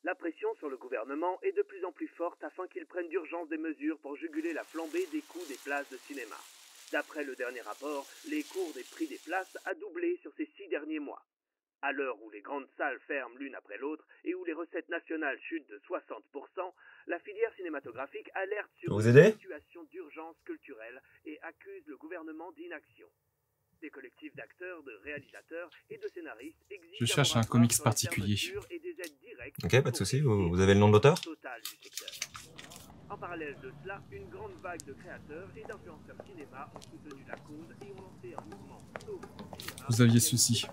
La pression sur le gouvernement est de plus en plus forte afin qu'il prenne d'urgence des mesures pour juguler la flambée des coûts des places de cinéma. D'après le dernier rapport, les cours des prix des places a doublé sur ces 6 derniers mois. À l'heure où les grandes salles ferment l'une après l'autre et où les recettes nationales chutent de 60%, la filière cinématographique alerte sur une situation d'urgence culturelle et accuse le gouvernement d'inaction. Des collectifs d'acteurs, de réalisateurs et de scénaristes exigent. Je cherche un comics particulier. Ok, pas de souci. Vous avez le nom de l'auteur? En parallèle de cela, une grande vague de créateurs et d'influenceurs cinéma ont soutenu la cause et ont lancé un mouvement. Vous aviez ceci.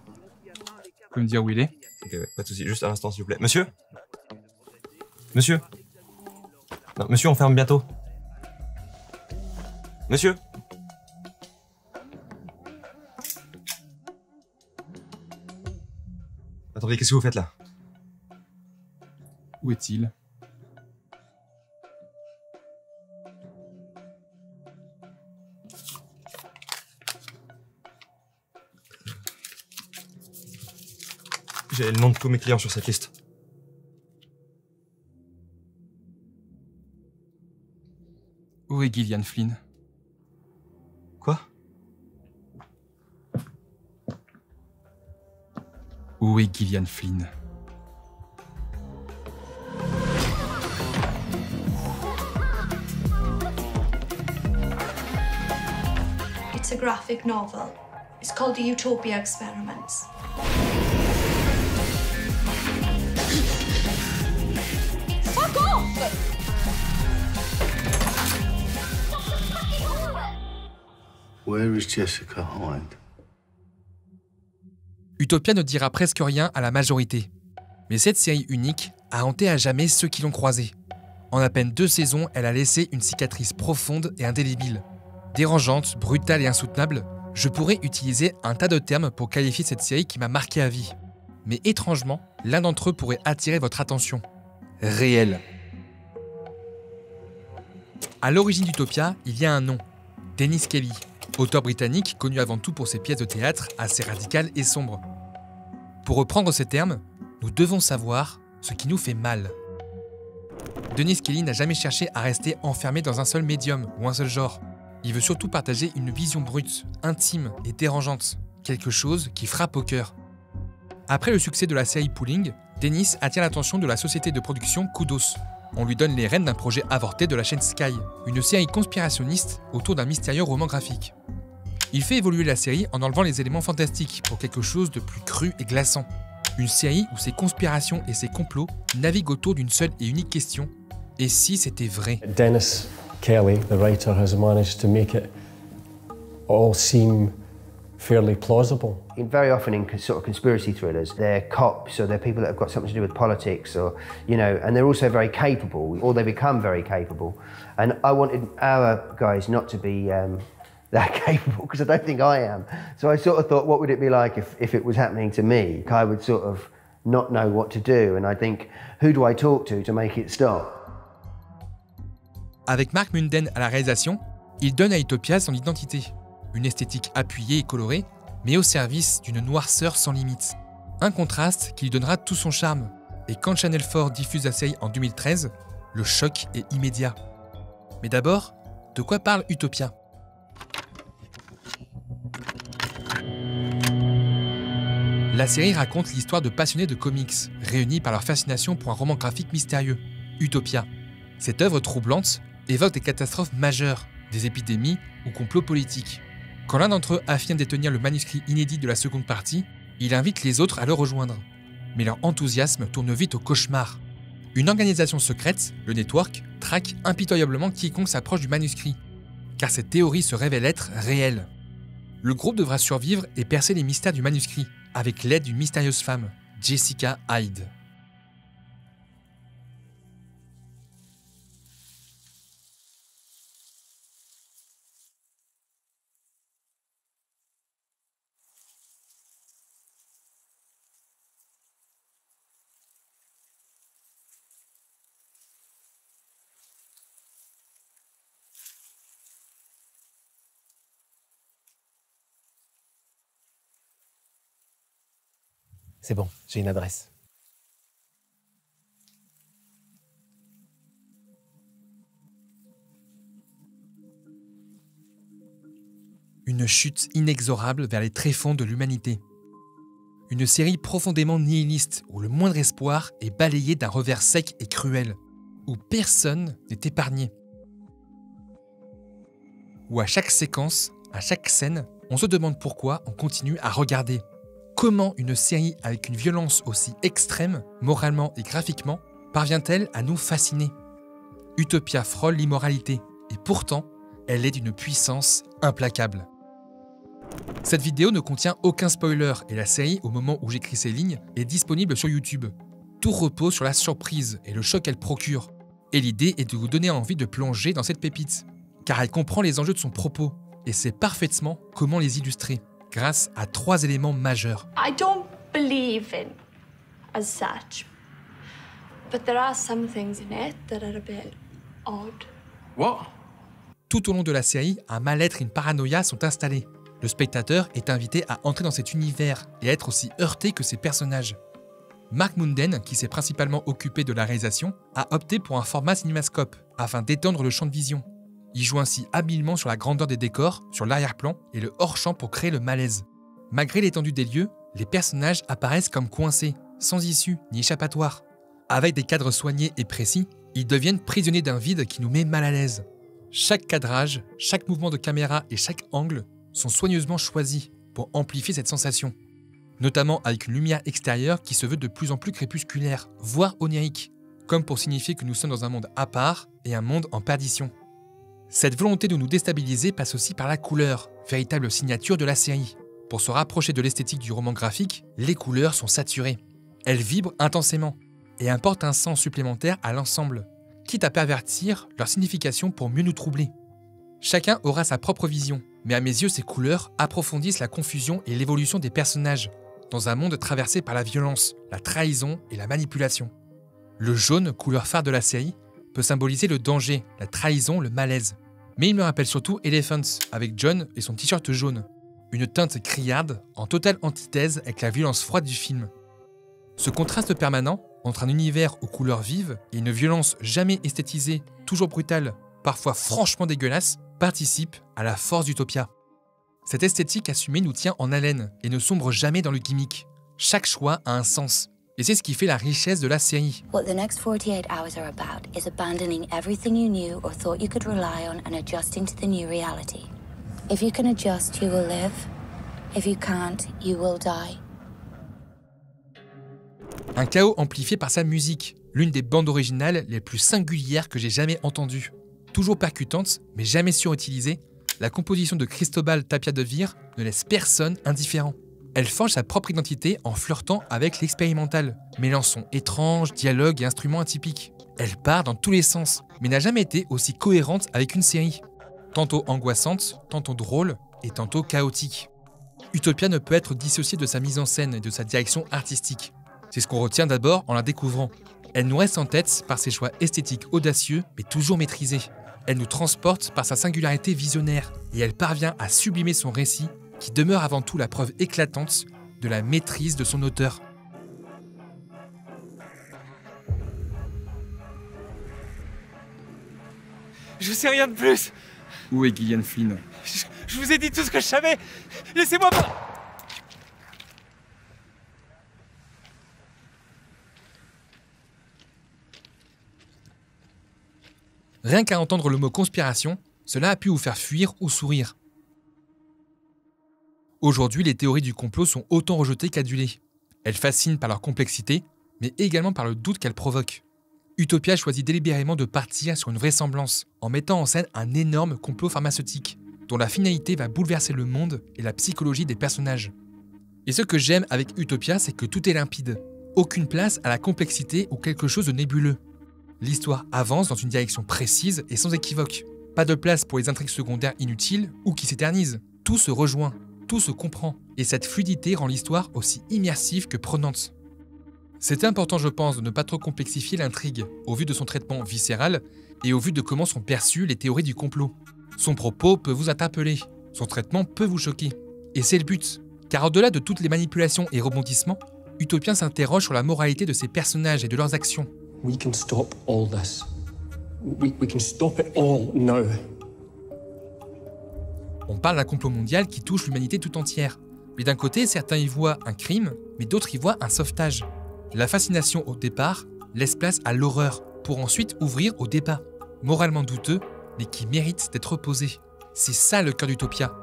Vous pouvez me dire où il est? Ok, ouais, pas de souci. Juste un instant, s'il vous plaît. Monsieur? Monsieur? Non, monsieur, on ferme bientôt. Monsieur? Attendez, qu'est-ce que vous faites là? Où est-il? J'ai le nom de tous mes clients sur cette liste. Où est Gillian Flynn? Quoi? Où est Gillian Flynn? It's a graphic novel. It's called The Utopia Experiments. Fuck off! Where is Jessica Hyde? Utopia ne dira presque rien à la majorité. Mais cette série unique a hanté à jamais ceux qui l'ont croisée. En à peine 2 saisons, elle a laissé une cicatrice profonde et indélébile. Dérangeante, brutale et insoutenable, je pourrais utiliser un tas de termes pour qualifier cette série qui m'a marqué à vie. Mais étrangement, l'un d'entre eux pourrait attirer votre attention. Réel. À l'origine d'Utopia, il y a un nom. Dennis Kelly, auteur britannique connu avant tout pour ses pièces de théâtre assez radicales et sombres. Pour reprendre ces termes, nous devons savoir ce qui nous fait mal. Dennis Kelly n'a jamais cherché à rester enfermé dans un seul médium ou un seul genre. Il veut surtout partager une vision brute, intime et dérangeante, quelque chose qui frappe au cœur. Après le succès de la série Pooling, Dennis attire l'attention de la société de production Kudos. On lui donne les rênes d'un projet avorté de la chaîne Sky, une série conspirationniste autour d'un mystérieux roman graphique. Il fait évoluer la série en enlevant les éléments fantastiques pour quelque chose de plus cru et glaçant. Une série où ses conspirations et ses complots naviguent autour d'une seule et unique question. Et si c'était vrai? Dennis Kelly, the writer, has managed to make it all seem fairly plausible. Very often in sort of conspiracy thrillers, they're cops or they're people that have got something to do with politics or, you know, and they're also very capable, or they become very capable. And I wanted our guys not to be that capable, because I don't think I am. So I sort of thought, what would it be like if it was happening to me? I would sort of not know what to do, and I think, who do I talk to make it stop? Avec Mark Munden à la réalisation, il donne à Utopia son identité. Une esthétique appuyée et colorée, mais au service d'une noirceur sans limite. Un contraste qui lui donnera tout son charme. Et quand Channel 4 diffuse la série en 2013, le choc est immédiat. Mais d'abord, de quoi parle Utopia? La série raconte l'histoire de passionnés de comics, réunis par leur fascination pour un roman graphique mystérieux, Utopia. Cette œuvre troublante évoque des catastrophes majeures, des épidémies ou complots politiques. Quand l'un d'entre eux affirme détenir le manuscrit inédit de la seconde partie, il invite les autres à le rejoindre. Mais leur enthousiasme tourne vite au cauchemar. Une organisation secrète, le Network, traque impitoyablement quiconque s'approche du manuscrit, car cette théorie se révèle être réelle. Le groupe devra survivre et percer les mystères du manuscrit, avec l'aide d'une mystérieuse femme, Jessica Hyde. C'est bon, j'ai une adresse. une chute inexorable vers les tréfonds de l'humanité. Une série profondément nihiliste où le moindre espoir est balayé d'un revers sec et cruel, où personne n'est épargné. Où à chaque séquence, à chaque scène, on se demande pourquoi on continue à regarder. Comment une série avec une violence aussi extrême, moralement et graphiquement, parvient-elle à nous fasciner? Utopia frôle l'immoralité, et pourtant, elle est d'une puissance implacable. Cette vidéo ne contient aucun spoiler et la série, au moment où j'écris ces lignes, est disponible sur YouTube. Tout repose sur la surprise et le choc qu'elle procure. Et l'idée est de vous donner envie de plonger dans cette pépite, car elle comprend les enjeux de son propos et sait parfaitement comment les illustrer, grâce à 3 éléments majeurs. I don't believe in as such, but there are some things in it that are a bit odd. What? Tout au long de la série, un mal-être et une paranoïa sont installés. Le spectateur est invité à entrer dans cet univers et à être aussi heurté que ses personnages. Mark Munden, qui s'est principalement occupé de la réalisation, a opté pour un format cinémascope afin d'étendre le champ de vision. Il joue ainsi habilement sur la grandeur des décors, sur l'arrière-plan et le hors-champ pour créer le malaise. Malgré l'étendue des lieux, les personnages apparaissent comme coincés, sans issue ni échappatoire. Avec des cadres soignés et précis, ils deviennent prisonniers d'un vide qui nous met mal à l'aise. Chaque cadrage, chaque mouvement de caméra et chaque angle sont soigneusement choisis pour amplifier cette sensation. Notamment avec une lumière extérieure qui se veut de plus en plus crépusculaire, voire onirique, comme pour signifier que nous sommes dans un monde à part et un monde en perdition. Cette volonté de nous déstabiliser passe aussi par la couleur, véritable signature de la série. Pour se rapprocher de l'esthétique du roman graphique, les couleurs sont saturées. Elles vibrent intensément et apportent un sens supplémentaire à l'ensemble, quitte à pervertir leur signification pour mieux nous troubler. Chacun aura sa propre vision, mais à mes yeux, ces couleurs approfondissent la confusion et l'évolution des personnages, dans un monde traversé par la violence, la trahison et la manipulation. Le jaune, couleur phare de la série, peut symboliser le danger, la trahison, le malaise. Mais il me rappelle surtout Elephant, avec John et son t-shirt jaune. Une teinte criarde, en totale antithèse avec la violence froide du film. Ce contraste permanent, entre un univers aux couleurs vives et une violence jamais esthétisée, toujours brutale, parfois franchement dégueulasse, participe à la force d'Utopia. Cette esthétique assumée nous tient en haleine et ne sombre jamais dans le gimmick. Chaque choix a un sens. Et c'est ce qui fait la richesse de la série. What the next 48 hours are about is abandoning everything you knew or thought you could rely on and adjusting to the new reality. If you can adjust, you will live. If you can't, you will die. Un chaos amplifié par sa musique, l'une des bandes originales les plus singulières que j'ai jamais entendues. Toujours percutante, mais jamais surutilisée, la composition de Cristobal Tapia de Veer ne laisse personne indifférent. Elle forge sa propre identité en flirtant avec l'expérimental, mêlant sons étranges, dialogues et instruments atypiques. Elle part dans tous les sens, mais n'a jamais été aussi cohérente avec une série. Tantôt angoissante, tantôt drôle et tantôt chaotique. Utopia ne peut être dissociée de sa mise en scène et de sa direction artistique. C'est ce qu'on retient d'abord en la découvrant. Elle nous reste en tête par ses choix esthétiques audacieux mais toujours maîtrisés. Elle nous transporte par sa singularité visionnaire et elle parvient à sublimer son récit qui demeure avant tout la preuve éclatante de la maîtrise de son auteur. Je sais rien de plus. Où est Gillian Flynn? Je vous ai dit tout ce que je savais. Laissez-moi pas. Rien qu'à entendre le mot conspiration, cela a pu vous faire fuir ou sourire. Aujourd'hui, les théories du complot sont autant rejetées qu'adulées. Elles fascinent par leur complexité, mais également par le doute qu'elles provoquent. Utopia choisit délibérément de partir sur une vraisemblance, en mettant en scène un énorme complot pharmaceutique, dont la finalité va bouleverser le monde et la psychologie des personnages. Et ce que j'aime avec Utopia, c'est que tout est limpide. Aucune place à la complexité ou quelque chose de nébuleux. L'histoire avance dans une direction précise et sans équivoque. Pas de place pour les intrigues secondaires inutiles ou qui s'éternisent. Tout se rejoint, tout se comprend. Et cette fluidité rend l'histoire aussi immersive que prenante. C'est important, je pense, de ne pas trop complexifier l'intrigue, au vu de son traitement viscéral et au vu de comment sont perçues les théories du complot. Son propos peut vous interpeller, son traitement peut vous choquer. Et c'est le but, car au-delà de toutes les manipulations et rebondissements, Utopia s'interroge sur la moralité de ses personnages et de leurs actions. We can stop all this. We can stop it all now. On parle d'un complot mondial qui touche l'humanité tout entière. Mais d'un côté, certains y voient un crime, mais d'autres y voient un sauvetage. La fascination au départ laisse place à l'horreur, pour ensuite ouvrir au débat, moralement douteux, mais qui mérite d'être posé. C'est ça le cœur d'Utopia.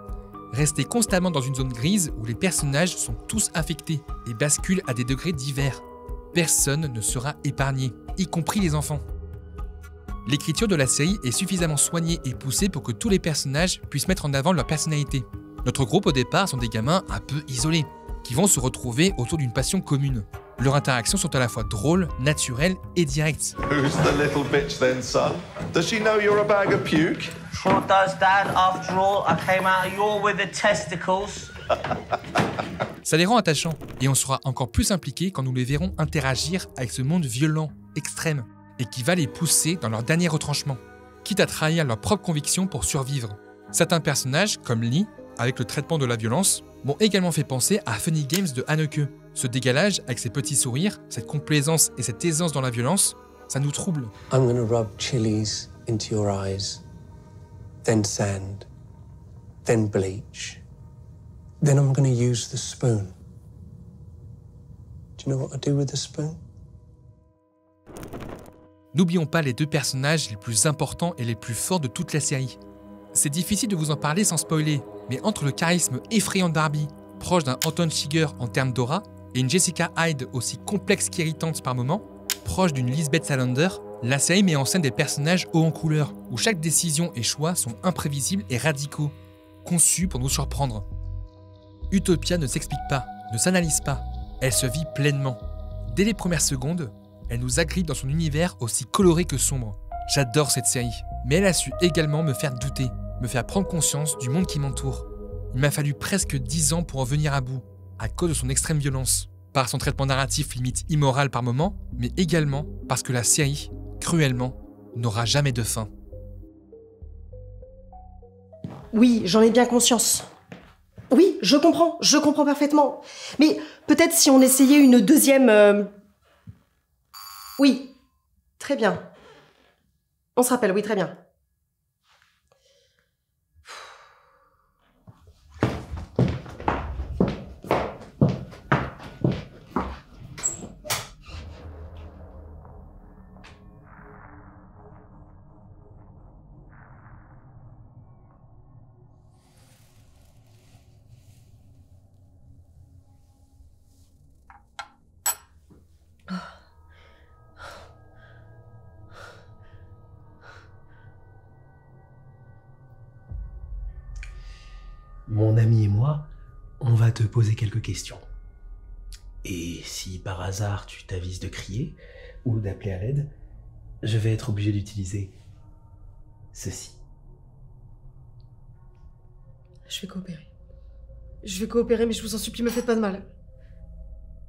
Rester constamment dans une zone grise où les personnages sont tous affectés et basculent à des degrés divers. Personne ne sera épargné, y compris les enfants. L'écriture de la série est suffisamment soignée et poussée pour que tous les personnages puissent mettre en avant leur personnalité. Notre groupe au départ sont des gamins un peu isolés, qui vont se retrouver autour d'une passion commune. Leurs interactions sont à la fois drôles, naturelles et directes. Who's the little bitch then, son? Does she know you're a bag of puke? Sure does, Dad. After all, I came out of your with the testicles. Ça les rend attachants, et on sera encore plus impliqués quand nous les verrons interagir avec ce monde violent, extrême, et qui va les pousser dans leur dernier retranchement, quitte à trahir leurs propres convictions pour survivre. Certains personnages, comme Lee, avec le traitement de la violence, m'ont également fait penser à Funny Games de Haneke. Ce décalage, avec ses petits sourires, cette complaisance et cette aisance dans la violence, ça nous trouble. I'm gonna rub chilies into your eyes, then sand, then bleach. Then I'm gonna use the spoon. Do you know what I do with the spoon? N'oublions pas les deux personnages les plus importants et les plus forts de toute la série. C'est difficile de vous en parler sans spoiler, mais entre le charisme effrayant de Barbie, proche d'un Anton Chigurh en termes d'aura, et une Jessica Hyde aussi complexe qu'irritante par moments, proche d'une Lisbeth Salander, la série met en scène des personnages hauts en couleur, où chaque décision et choix sont imprévisibles et radicaux, conçus pour nous surprendre. Utopia ne s'explique pas, ne s'analyse pas, elle se vit pleinement. Dès les premières secondes, elle nous agrippe dans son univers aussi coloré que sombre. J'adore cette série, mais elle a su également me faire douter, me faire prendre conscience du monde qui m'entoure. Il m'a fallu presque 10 ans pour en venir à bout, à cause de son extrême violence, par son traitement narratif limite immoral par moments, mais également parce que la série, cruellement, n'aura jamais de fin. Oui, j'en ai bien conscience. Oui, je comprends parfaitement. Mais peut-être si on essayait une deuxième... Oui, très bien. On se rappelle, oui, très bien. Mon ami et moi, on va te poser quelques questions. Et si par hasard tu t'avises de crier ou d'appeler à l'aide, je vais être obligé d'utiliser ceci. Je vais coopérer, mais je vous en supplie, me faites pas de mal.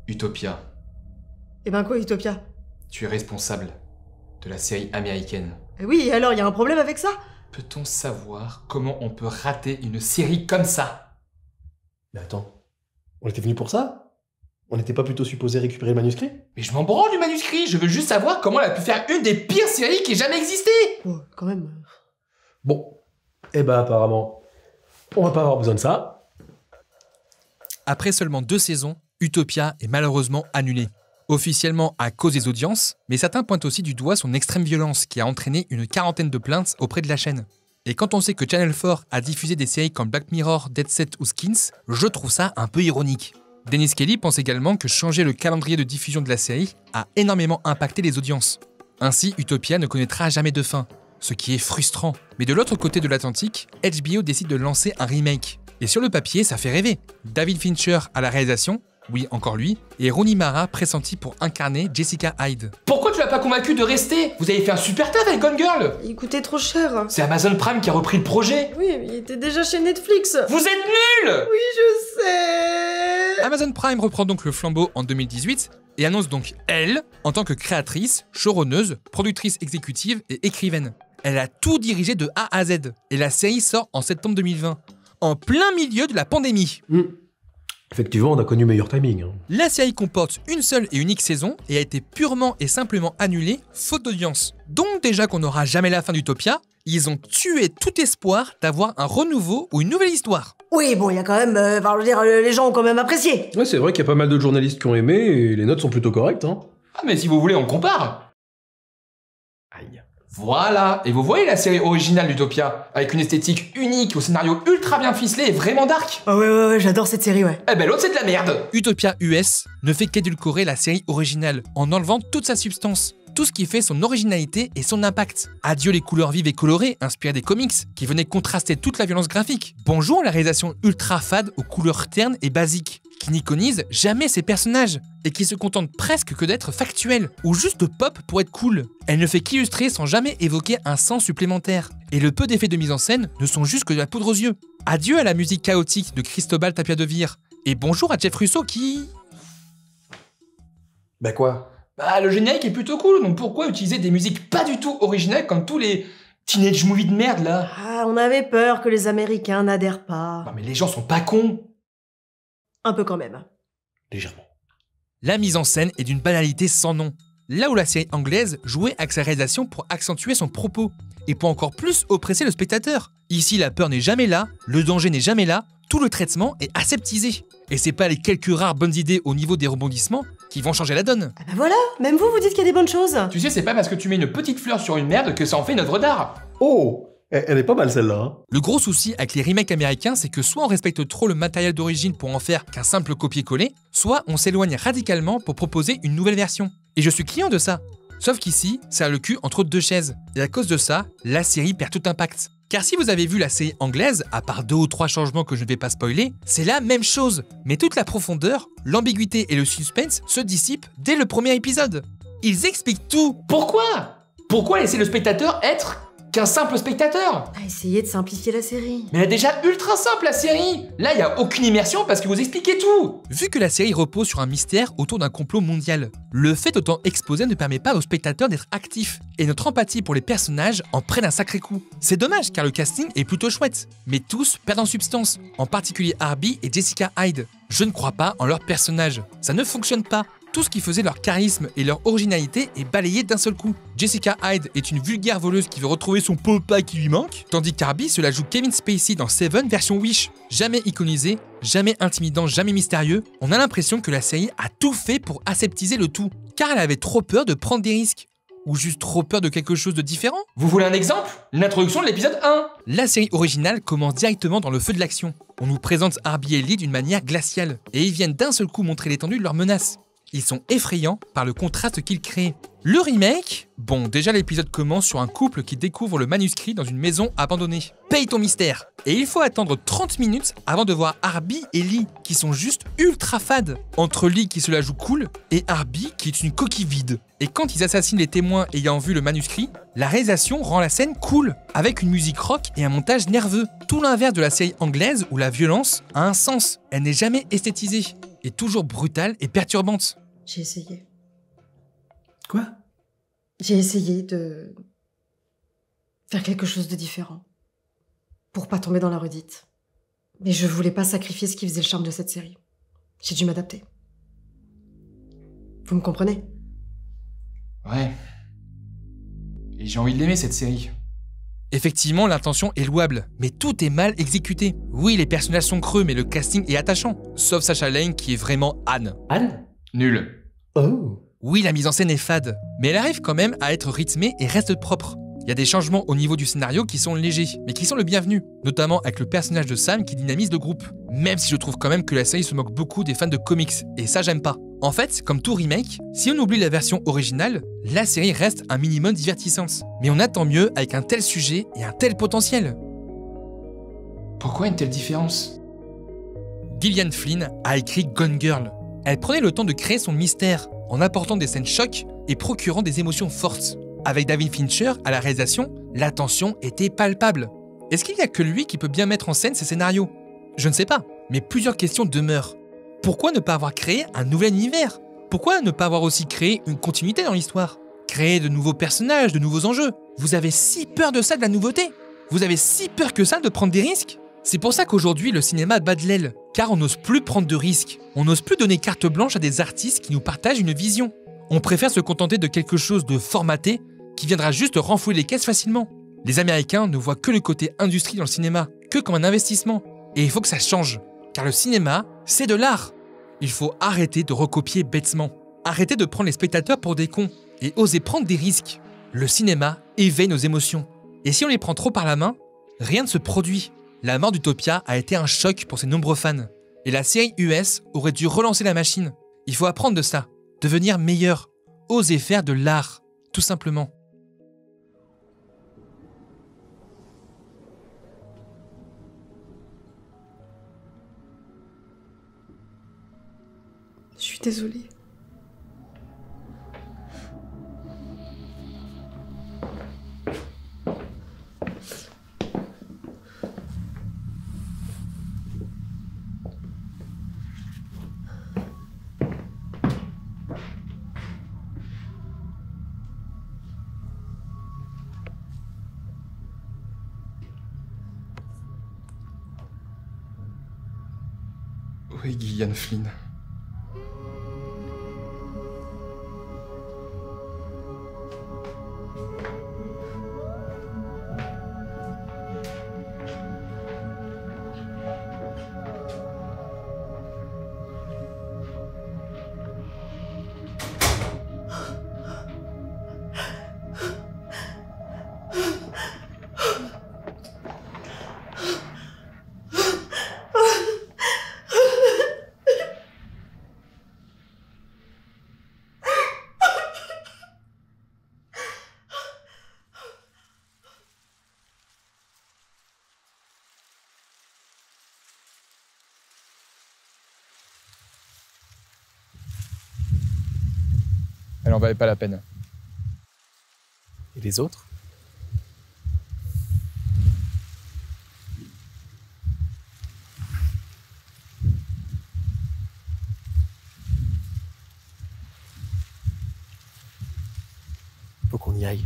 Utopia, Eh ben quoi, Utopia? tu es responsable de la série américaine. Eh oui, et alors, il y a un problème avec ça? Peut-on savoir comment on peut rater une série comme ça? Mais attends, on était venu pour ça? On n'était pas plutôt supposé récupérer le manuscrit? Mais je m'en branle du manuscrit, je veux juste savoir comment elle a pu faire une des pires séries qui ait jamais existé. Oh, quand même. Bon, eh ben apparemment, on va pas avoir besoin de ça. Après seulement 2 saisons, Utopia est malheureusement annulée. Officiellement à cause des audiences, mais certains pointent aussi du doigt son extrême violence qui a entraîné une 40aine de plaintes auprès de la chaîne. Et quand on sait que Channel 4 a diffusé des séries comme Black Mirror, Dead Set ou Skins, je trouve ça un peu ironique. Dennis Kelly pense également que changer le calendrier de diffusion de la série a énormément impacté les audiences. Ainsi, Utopia ne connaîtra jamais de fin, ce qui est frustrant. Mais de l'autre côté de l'Atlantique, HBO décide de lancer un remake. Et sur le papier, ça fait rêver. David Fincher à la réalisation, oui, encore lui, et Rooney Mara pressenti pour incarner Jessica Hyde. Pourquoi tu l'as pas convaincu de rester? Vous avez fait un super taf avec Gone Girl. Il coûtait trop cher. C'est Amazon Prime qui a repris le projet. Oui, mais il était déjà chez Netflix. Vous êtes nuls. Oui, je sais. Amazon Prime reprend donc le flambeau en 2018 et annonce donc elle en tant que créatrice, showrunneuse, productrice exécutive et écrivaine. Elle a tout dirigé de A à Z et la série sort en septembre 2020, en plein milieu de la pandémie. Effectivement, on a connu meilleur timing. Hein. La série comporte une seule et unique saison et a été purement et simplement annulée faute d'audience. Donc déjà qu'on n'aura jamais la fin d'Utopia, ils ont tué tout espoir d'avoir un renouveau ou une nouvelle histoire. Oui, bon, il y a quand même... je veux dire, les gens ont quand même apprécié. Ouais, c'est vrai qu'il y a pas mal de journalistes qui ont aimé et les notes sont plutôt correctes. Hein. Ah, mais si vous voulez, on compare. Aïe. Voilà, et vous voyez la série originale d'Utopia, avec une esthétique unique, au scénario ultra bien ficelé et vraiment dark. Ah ouais, j'adore cette série, ouais. Eh ben l'autre c'est de la merde. Utopia US ne fait qu'édulcorer la série originale, en enlevant toute sa substance. Tout ce qui fait son originalité et son impact. Adieu les couleurs vives et colorées, inspirées des comics, qui venaient contraster toute la violence graphique. Bonjour la réalisation ultra fade aux couleurs ternes et basiques, qui n'iconise jamais ses personnages, et qui se contente presque que d'être factuelle, ou juste pop pour être cool. Elle ne fait qu'illustrer sans jamais évoquer un sens supplémentaire. Et le peu d'effets de mise en scène ne sont juste que de la poudre aux yeux. Adieu à la musique chaotique de Cristobal Tapia de Vire, et bonjour à Jeff Russo qui... Bah quoi? Bah le générique est plutôt cool, donc pourquoi utiliser des musiques pas du tout originales comme tous les teenage movies de merde là? Ah, on avait peur que les Américains n'adhèrent pas. Non mais les gens sont pas cons. Un peu quand même. Légèrement. La mise en scène est d'une banalité sans nom. Là où la série anglaise jouait avec sa réalisation pour accentuer son propos, et pour encore plus oppresser le spectateur. Ici, la peur n'est jamais là, le danger n'est jamais là, tout le traitement est aseptisé. Et c'est pas les quelques rares bonnes idées au niveau des rebondissements qui vont changer la donne. Ah bah voilà, même vous dites qu'il y a des bonnes choses. Tu sais, c'est pas parce que tu mets une petite fleur sur une merde que ça en fait une œuvre d'art. Oh, elle est pas mal celle-là. Hein. Le gros souci avec les remakes américains, c'est que soit on respecte trop le matériel d'origine pour en faire qu'un simple copier-coller, soit on s'éloigne radicalement pour proposer une nouvelle version. Et je suis client de ça. Sauf qu'ici, ça a le cul entre deux chaises. Et à cause de ça, la série perd tout impact. Car si vous avez vu la série anglaise, à part 2 ou 3 changements que je ne vais pas spoiler, c'est la même chose. Mais toute la profondeur, l'ambiguïté et le suspense se dissipent dès le premier épisode. Ils expliquent tout. Pourquoi laisser le spectateur être qu'un simple spectateur? Essayez de simplifier la série. Mais elle est déjà ultra simple la série. Là, il y a aucune immersion parce que vous expliquez tout. Vu que la série repose sur un mystère autour d'un complot mondial, le fait d'autant exposé ne permet pas aux spectateurs d'être actifs, et notre empathie pour les personnages en prenne un sacré coup. C'est dommage car le casting est plutôt chouette, mais tous perdent en substance, en particulier Harby et Jessica Hyde. Je ne crois pas en leurs personnages, ça ne fonctionne pas. Tout ce qui faisait leur charisme et leur originalité est balayé d'un seul coup. Jessica Hyde est une vulgaire voleuse qui veut retrouver son papa qui lui manque, tandis qu'Harby se la joue Kevin Spacey dans Seven version Wish. Jamais iconisé, jamais intimidant, jamais mystérieux, on a l'impression que la série a tout fait pour aseptiser le tout, car elle avait trop peur de prendre des risques. Ou juste trop peur de quelque chose de différent. Vous voulez un exemple? L'introduction de l'épisode 1. La série originale commence directement dans le feu de l'action. On nous présente Harby et Lee d'une manière glaciale, et ils viennent d'un seul coup montrer l'étendue de leurs menaces. Ils sont effrayants par le contraste qu'ils créent. Le remake, bon, déjà l'épisode commence sur un couple qui découvre le manuscrit dans une maison abandonnée. Paye ton mystère. Et il faut attendre 30 minutes avant de voir Harby et Lee, qui sont juste ultra fades. Entre Lee qui se la joue cool, et Harby qui est une coquille vide. Et quand ils assassinent les témoins ayant vu le manuscrit, la réalisation rend la scène cool, avec une musique rock et un montage nerveux. Tout l'inverse de la série anglaise où la violence a un sens. Elle n'est jamais esthétisée, et toujours brutale et perturbante. J'ai essayé. Quoi? J'ai essayé de faire quelque chose de différent. Pour pas tomber dans la redite. Mais je voulais pas sacrifier ce qui faisait le charme de cette série. J'ai dû m'adapter. Vous me comprenez? Ouais. Et j'ai envie de l'aimer cette série. Effectivement, l'intention est louable, mais tout est mal exécuté. Oui, les personnages sont creux, mais le casting est attachant. Sauf Sacha Lane qui est vraiment Anne. Anne? Nul. Oh. Oui, la mise en scène est fade, mais elle arrive quand même à être rythmée et reste propre. Il y a des changements au niveau du scénario qui sont légers, mais qui sont le bienvenu, notamment avec le personnage de Sam qui dynamise le groupe. Même si je trouve quand même que la série se moque beaucoup des fans de comics, et ça j'aime pas. En fait, comme tout remake, si on oublie la version originale, la série reste un minimum divertissante. Mais on attend mieux avec un tel sujet et un tel potentiel. Pourquoi une telle différence? Gillian Flynn a écrit Gone Girl. Elle prenait le temps de créer son mystère, en apportant des scènes chocs et procurant des émotions fortes. Avec David Fincher à la réalisation, la tension était palpable. Est-ce qu'il n'y a que lui qui peut bien mettre en scène ces scénarios? Je ne sais pas, mais plusieurs questions demeurent. Pourquoi ne pas avoir créé un nouvel univers? Pourquoi ne pas avoir aussi créé une continuité dans l'histoire? Créer de nouveaux personnages, de nouveaux enjeux? Vous avez si peur de ça, de la nouveauté? Vous avez si peur que ça de prendre des risques? C'est pour ça qu'aujourd'hui, le cinéma bat de l'aile, car on n'ose plus prendre de risques. On n'ose plus donner carte blanche à des artistes qui nous partagent une vision. On préfère se contenter de quelque chose de formaté qui viendra juste renflouer les caisses facilement. Les Américains ne voient que le côté industrie dans le cinéma, que comme un investissement. Et il faut que ça change, car le cinéma, c'est de l'art. Il faut arrêter de recopier bêtement. Arrêter de prendre les spectateurs pour des cons et oser prendre des risques. Le cinéma éveille nos émotions. Et si on les prend trop par la main, rien ne se produit. La mort d'Utopia a été un choc pour ses nombreux fans. Et la série US aurait dû relancer la machine. Il faut apprendre de ça, devenir meilleur, oser faire de l'art, tout simplement. Je suis désolée. Où est Gillian Flynn? Elle en valait pas la peine. Et les autres? Faut qu'on y aille.